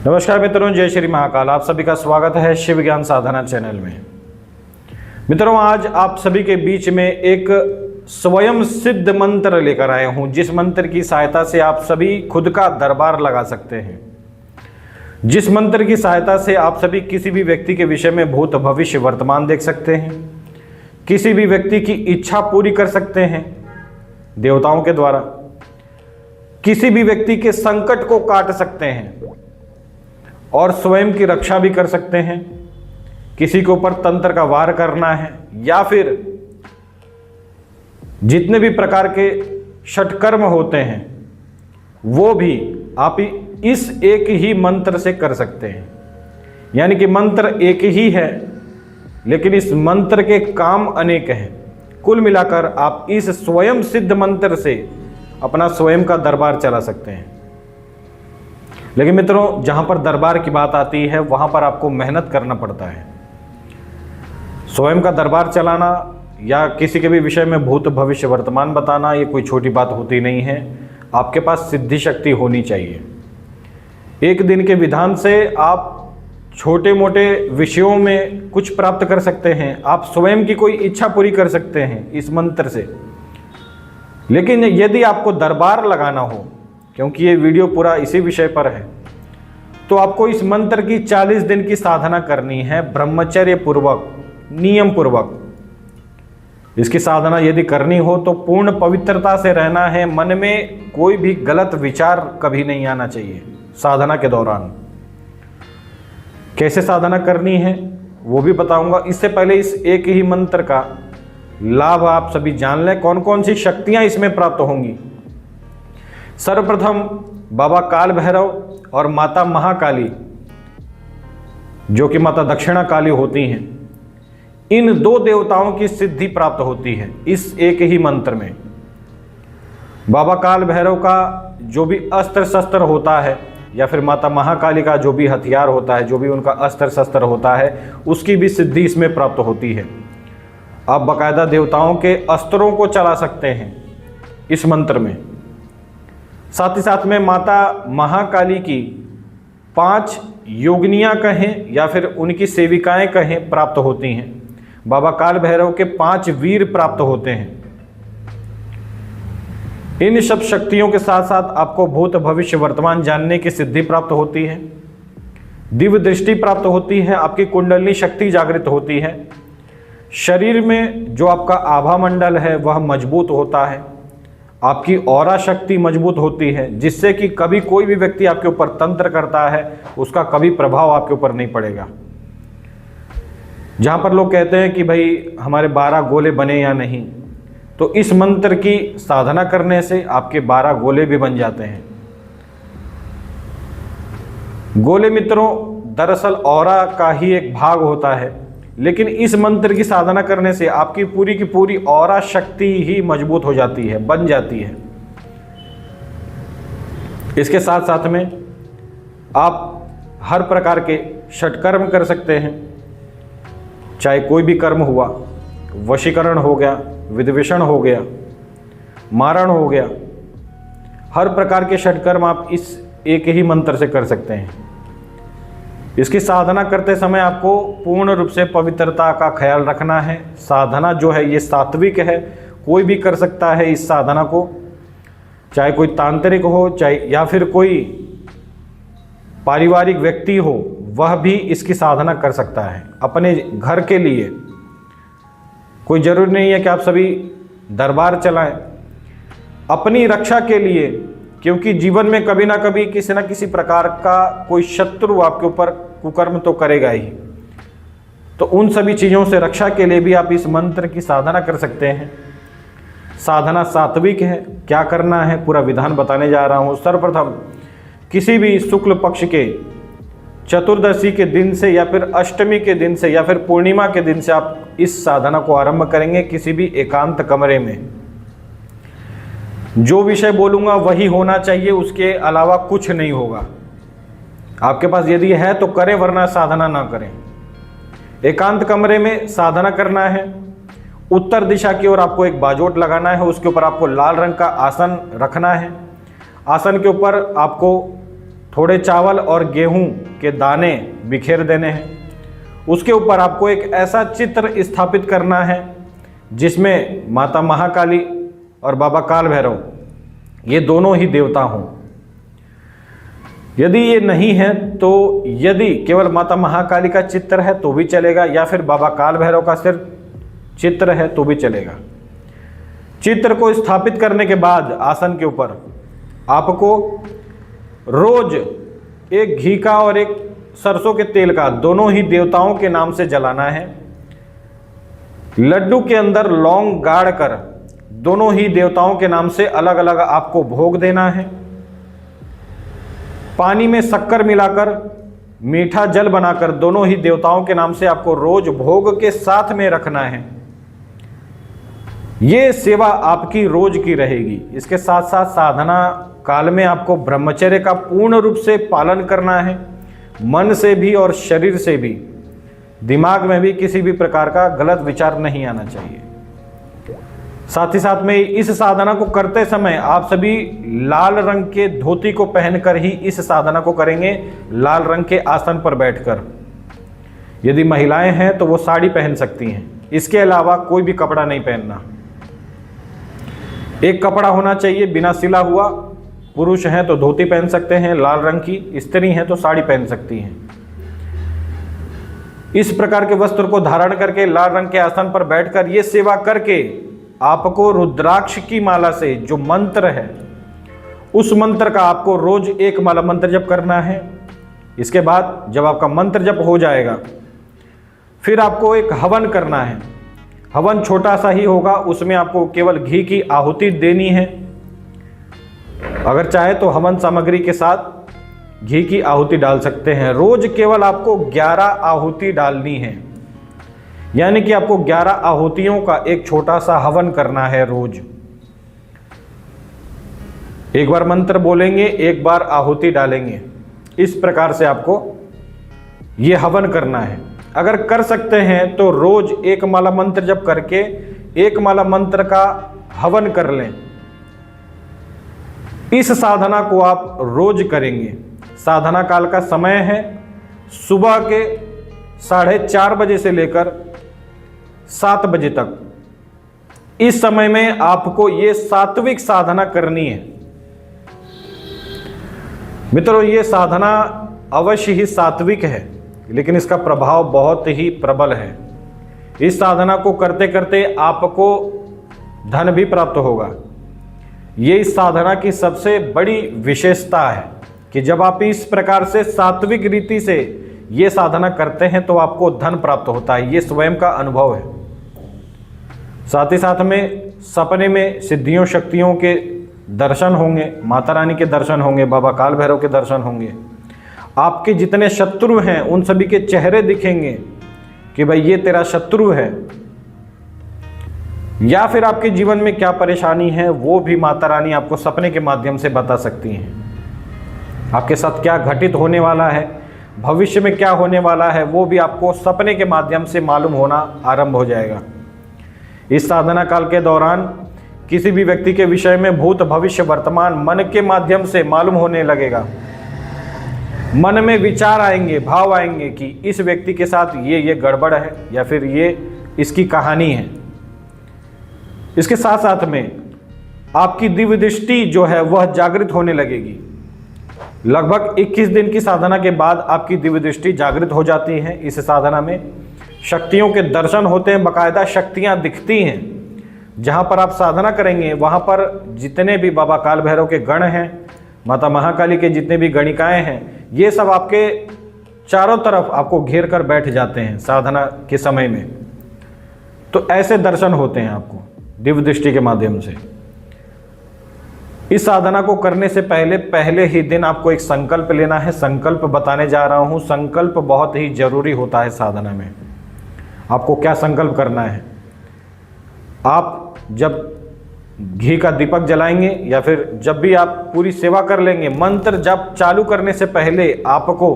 नमस्कार मित्रों, जय श्री महाकाल। आप सभी का स्वागत है शिव ज्ञान साधना चैनल में। मित्रों, आज आप सभी के बीच में एक स्वयं सिद्ध मंत्र लेकर आए हूं, जिस मंत्र की सहायता से आप सभी खुद का दरबार लगा सकते हैं। जिस मंत्र की सहायता से आप सभी किसी भी व्यक्ति के विषय में भूत भविष्य वर्तमान देख सकते हैं, किसी भी व्यक्ति की इच्छा पूरी कर सकते हैं देवताओं के द्वारा, किसी भी व्यक्ति के संकट को काट सकते हैं और स्वयं की रक्षा भी कर सकते हैं। किसी के ऊपर तंत्र का वार करना है या फिर जितने भी प्रकार के षटकर्म होते हैं वो भी आप इस एक ही मंत्र से कर सकते हैं। यानी कि मंत्र एक ही है लेकिन इस मंत्र के काम अनेक हैं। कुल मिलाकर आप इस स्वयं सिद्ध मंत्र से अपना स्वयं का दरबार चला सकते हैं। लेकिन मित्रों, जहां पर दरबार की बात आती है वहां पर आपको मेहनत करना पड़ता है। स्वयं का दरबार चलाना या किसी के भी विषय में भूत भविष्य वर्तमान बताना ये कोई छोटी बात होती नहीं है। आपके पास सिद्धि शक्ति होनी चाहिए। एक दिन के विधान से आप छोटे मोटे विषयों में कुछ प्राप्त कर सकते हैं। आप स्वयं की कोई इच्छा पूरी कर सकते हैं इस मंत्र से। लेकिन यदि आपको दरबार लगाना हो, क्योंकि ये वीडियो पूरा इसी विषय पर है, तो आपको इस मंत्र की 40 दिन की साधना करनी है, ब्रह्मचर्य पूर्वक, नियम पूर्वक। इसकी साधना यदि करनी हो तो पूर्ण पवित्रता से रहना है। मन में कोई भी गलत विचार कभी नहीं आना चाहिए साधना के दौरान। कैसे साधना करनी है वो भी बताऊंगा। इससे पहले इस एक ही मंत्र का लाभ आप सभी जान लें, कौन कौन सी शक्तियां इसमें प्राप्त होंगी। सर्वप्रथम बाबा काल भैरव और माता महाकाली, जो कि माता दक्षिणा काली होती हैं, इन दो देवताओं की सिद्धि प्राप्त होती है इस एक ही मंत्र में। बाबा काल भैरव का जो भी अस्त्र शस्त्र होता है या फिर माता महाकाली का जो भी हथियार होता है, जो भी उनका अस्त्र शस्त्र होता है, उसकी भी सिद्धि इसमें प्राप्त होती है। आप बाकायदा देवताओं के अस्त्रों को चला सकते हैं इस मंत्र में। साथ ही साथ में माता महाकाली की 5 योगिनियां कहें या फिर उनकी सेविकाएं कहें प्राप्त होती हैं। बाबा काल भैरव के 5 वीर प्राप्त होते हैं। इन सब शक्तियों के साथ साथ आपको भूत भविष्य वर्तमान जानने की सिद्धि प्राप्त होती है, दिव्य दृष्टि प्राप्त होती है, आपकी कुंडलिनी शक्ति जागृत होती है, शरीर में जो आपका आभा मंडल है वह मजबूत होता है, आपकी ऑरा शक्ति मजबूत होती है, जिससे कि कभी कोई भी व्यक्ति आपके ऊपर तंत्र करता है उसका कभी प्रभाव आपके ऊपर नहीं पड़ेगा। जहाँ पर लोग कहते हैं कि भाई हमारे 12 गोले बने या नहीं, तो इस मंत्र की साधना करने से आपके 12 गोले भी बन जाते हैं। गोले मित्रों दरअसल ऑरा का ही एक भाग होता है, लेकिन इस मंत्र की साधना करने से आपकी पूरी की पूरी ऑरा शक्ति ही मजबूत हो जाती है, बन जाती है। इसके साथ साथ में आप हर प्रकार के षटकर्म कर सकते हैं। चाहे कोई भी कर्म हुआ, वशीकरण हो गया, विद्वेषण हो गया, मारण हो गया, हर प्रकार के षटकर्म आप इस एक ही मंत्र से कर सकते हैं। इसकी साधना करते समय आपको पूर्ण रूप से पवित्रता का ख्याल रखना है। साधना जो है ये सात्विक है, कोई भी कर सकता है इस साधना को, चाहे कोई तांत्रिक हो चाहे या फिर कोई पारिवारिक व्यक्ति हो, वह भी इसकी साधना कर सकता है अपने घर के लिए। कोई जरूरी नहीं है कि आप सभी दरबार चलाएं, अपनी रक्षा के लिए, क्योंकि जीवन में कभी ना कभी किसी न किसी प्रकार का कोई शत्रु आपके ऊपर कुकर्म तो करेगा ही। तो उन सभी चीज़ों से रक्षा के लिए भी आप इस मंत्र की साधना कर सकते हैं। साधना सात्विक है। क्या करना है पूरा विधान बताने जा रहा हूँ। सर्वप्रथम किसी भी शुक्ल पक्ष के चतुर्दशी के दिन से या फिर अष्टमी के दिन से या फिर पूर्णिमा के दिन से आप इस साधना को आरंभ करेंगे। किसी भी एकांत कमरे में जो विषय बोलूँगा वही होना चाहिए, उसके अलावा कुछ नहीं होगा। आपके पास यदि है तो करें, वरना साधना ना करें। एकांत कमरे में साधना करना है। उत्तर दिशा की ओर आपको एक बाजोट लगाना है, उसके ऊपर आपको लाल रंग का आसन रखना है। आसन के ऊपर आपको थोड़े चावल और गेहूं के दाने बिखेर देने हैं। उसके ऊपर आपको एक ऐसा चित्र स्थापित करना है जिसमें माता महाकाली और बाबा काल भैरव ये दोनों ही देवता हों। यदि ये नहीं है तो यदि केवल माता महाकाली का चित्र है तो भी चलेगा, या फिर बाबा काल भैरव का सिर्फ चित्र है तो भी चलेगा। चित्र को स्थापित करने के बाद आसन के ऊपर आपको रोज एक घी का और एक सरसों के तेल का दोनों ही देवताओं के नाम से जलाना है। लड्डू के अंदर लौंग गाड़ कर दोनों ही देवताओं के नाम से अलग अलग आपको भोग देना है। पानी में शक्कर मिलाकर मीठा जल बनाकर दोनों ही देवताओं के नाम से आपको रोज भोग के साथ में रखना है। ये सेवा आपकी रोज की रहेगी। इसके साथ साथ साधना काल में आपको ब्रह्मचर्य का पूर्ण रूप से पालन करना है, मन से भी और शरीर से भी। दिमाग में भी किसी भी प्रकार का गलत विचार नहीं आना चाहिए। साथ ही साथ में इस साधना को करते समय आप सभी लाल रंग के धोती को पहनकर ही इस साधना को करेंगे, लाल रंग के आसन पर बैठकर। यदि महिलाएं हैं तो वो साड़ी पहन सकती हैं, इसके अलावा कोई भी कपड़ा नहीं पहनना। एक कपड़ा होना चाहिए बिना सिला हुआ। पुरुष हैं तो धोती पहन सकते हैं लाल रंग की, स्त्री हैं तो साड़ी पहन सकती हैं। इस प्रकार के वस्त्र को धारण करके लाल रंग के आसन पर बैठकर ये सेवा करके आपको रुद्राक्ष की माला से जो मंत्र है उस मंत्र का आपको रोज एक माला मंत्र जप करना है। इसके बाद जब आपका मंत्र जप हो जाएगा फिर आपको एक हवन करना है। हवन छोटा सा ही होगा, उसमें आपको केवल घी की आहुति देनी है। अगर चाहे तो हवन सामग्री के साथ घी की आहुति डाल सकते हैं। रोज केवल आपको 11 आहुति डालनी है, यानी कि आपको 11 आहुतियों का एक छोटा सा हवन करना है रोज। एक बार मंत्र बोलेंगे, एक बार आहुति डालेंगे। इस प्रकार से आपको यह हवन करना है। अगर कर सकते हैं तो रोज एक माला मंत्र जप करके एक माला मंत्र का हवन कर लें। इस साधना को आप रोज करेंगे। साधना काल का समय है सुबह के 4:30 बजे से लेकर 7 बजे तक। इस समय में आपको ये सात्विक साधना करनी है। मित्रों, ये साधना अवश्य ही सात्विक है, लेकिन इसका प्रभाव बहुत ही प्रबल है। इस साधना को करते करते आपको धन भी प्राप्त होगा। ये इस साधना की सबसे बड़ी विशेषता है कि जब आप इस प्रकार से सात्विक रीति से ये साधना करते हैं तो आपको धन प्राप्त होता है। ये स्वयं का अनुभव है। साथ ही साथ में सपने में सिद्धियों शक्तियों के दर्शन होंगे, माता रानी के दर्शन होंगे, बाबा काल भैरव के दर्शन होंगे। आपके जितने शत्रु हैं उन सभी के चेहरे दिखेंगे कि भाई ये तेरा शत्रु है। या फिर आपके जीवन में क्या परेशानी है वो भी माता रानी आपको सपने के माध्यम से बता सकती हैं। आपके साथ क्या घटित होने वाला है, भविष्य में क्या होने वाला है, वो भी आपको सपने के माध्यम से मालूम होना आरंभ हो जाएगा। इस साधना काल के दौरान किसी भी व्यक्ति के विषय में भूत भविष्य वर्तमान मन के माध्यम से मालूम होने लगेगा। मन में विचार आएंगे, भाव आएंगे कि इस व्यक्ति के साथ ये गड़बड़ है या फिर ये इसकी कहानी है। इसके साथ साथ में आपकी दिव्य दृष्टि जो है वह जागृत होने लगेगी। लगभग 21 दिन की साधना के बाद आपकी दिव्य दृष्टि जागृत हो जाती है। इस साधना में शक्तियों के दर्शन होते हैं, बाकायदा शक्तियां दिखती हैं। जहां पर आप साधना करेंगे वहां पर जितने भी बाबा काल भैरव के गण हैं, माता महाकाली के जितने भी गणिकाएं हैं, ये सब आपके चारों तरफ आपको घेर कर बैठ जाते हैं साधना के समय में। तो ऐसे दर्शन होते हैं आपको दिव्य दृष्टि के माध्यम से। इस साधना को करने से पहले ही दिन आपको एक संकल्प लेना है। संकल्प बताने जा रहा हूं। संकल्प बहुत ही जरूरी होता है साधना में। आपको क्या संकल्प करना है? आप जब घी का दीपक जलाएंगे या फिर जब भी आप पूरी सेवा कर लेंगे, मंत्र जब चालू करने से पहले आपको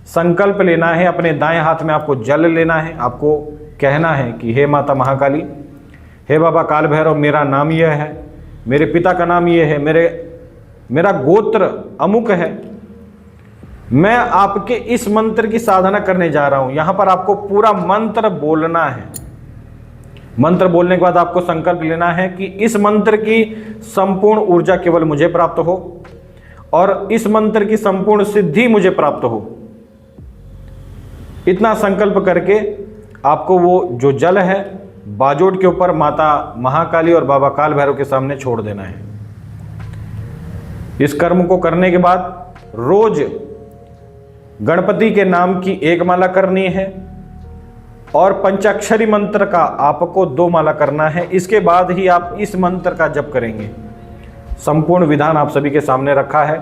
संकल्प लेना है। अपने दाएं हाथ में आपको जल लेना है। आपको कहना है कि हे माता महाकाली, हे बाबा काल भैरव, मेरा नाम यह है, मेरे पिता का नाम यह है, मेरा गोत्र अमुक है, मैं आपके इस मंत्र की साधना करने जा रहा हूं। यहां पर आपको पूरा मंत्र बोलना है। मंत्र बोलने के बाद आपको संकल्प लेना है कि इस मंत्र की संपूर्ण ऊर्जा केवल मुझे प्राप्त हो और इस मंत्र की संपूर्ण सिद्धि मुझे प्राप्त हो। इतना संकल्प करके आपको वो जो जल है बाजोट के ऊपर माता महाकाली और बाबा काल भैरव के सामने छोड़ देना है। इस कर्म को करने के बाद रोज गणपति के नाम की 1 माला करनी है और पंचाक्षरी मंत्र का आपको 2 माला करना है। इसके बाद ही आप इस मंत्र का जप करेंगे। संपूर्ण विधान आप सभी के सामने रखा है।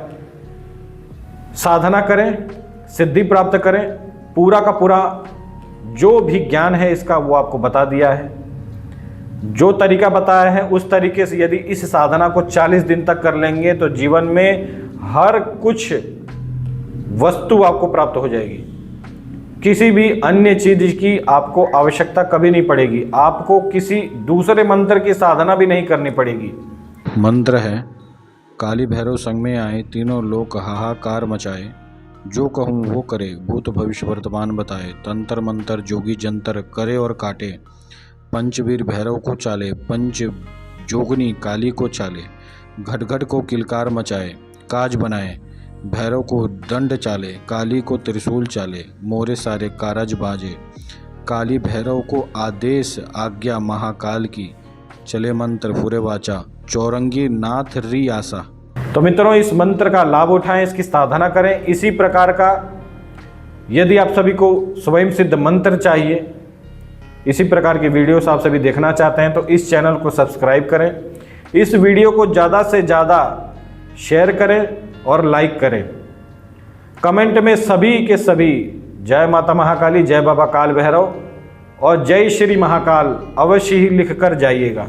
साधना करें, सिद्धि प्राप्त करें। पूरा का पूरा जो भी ज्ञान है इसका वो आपको बता दिया है। जो तरीका बताया है उस तरीके से यदि इस साधना को 40 दिन तक कर लेंगे तो जीवन में हर कुछ वस्तु आपको प्राप्त हो जाएगी। किसी भी अन्य चीज की आपको आवश्यकता कभी नहीं पड़ेगी। आपको किसी दूसरे मंत्र की साधना भी नहीं करनी पड़ेगी। मंत्र है, काली भैरव संग में आए, तीनों लोग हाहाकार मचाए, जो कहूँ वो करे, भूत भविष्य वर्तमान बताए, तंत्र मंत्र जोगी जंतर करे और काटे, पंचवीर भैरव को चाले, पंच जोगनी काली को चाले, घट घट को किलकार मचाए, काज बनाए, भैरव को दंड चाले, काली को त्रिशूल चाले, मोरे सारे कारज बाजे, काली भैरव को आदेश आज्ञा महाकाल की, चले मंत्र फुरे वाचा, चौरंगी नाथ री आशा। तो मित्रों, इस मंत्र का लाभ उठाएं, इसकी साधना करें। इसी प्रकार का यदि आप सभी को स्वयं सिद्ध मंत्र चाहिए, इसी प्रकार की वीडियोस आप सभी देखना चाहते हैं तो इस चैनल को सब्सक्राइब करें। इस वीडियो को ज़्यादा से ज़्यादा शेयर करें और लाइक करें। कमेंट में सभी के सभी जय माता महाकाली, जय बाबा काल भैरव और जय श्री महाकाल अवश्य ही लिख कर जाइएगा।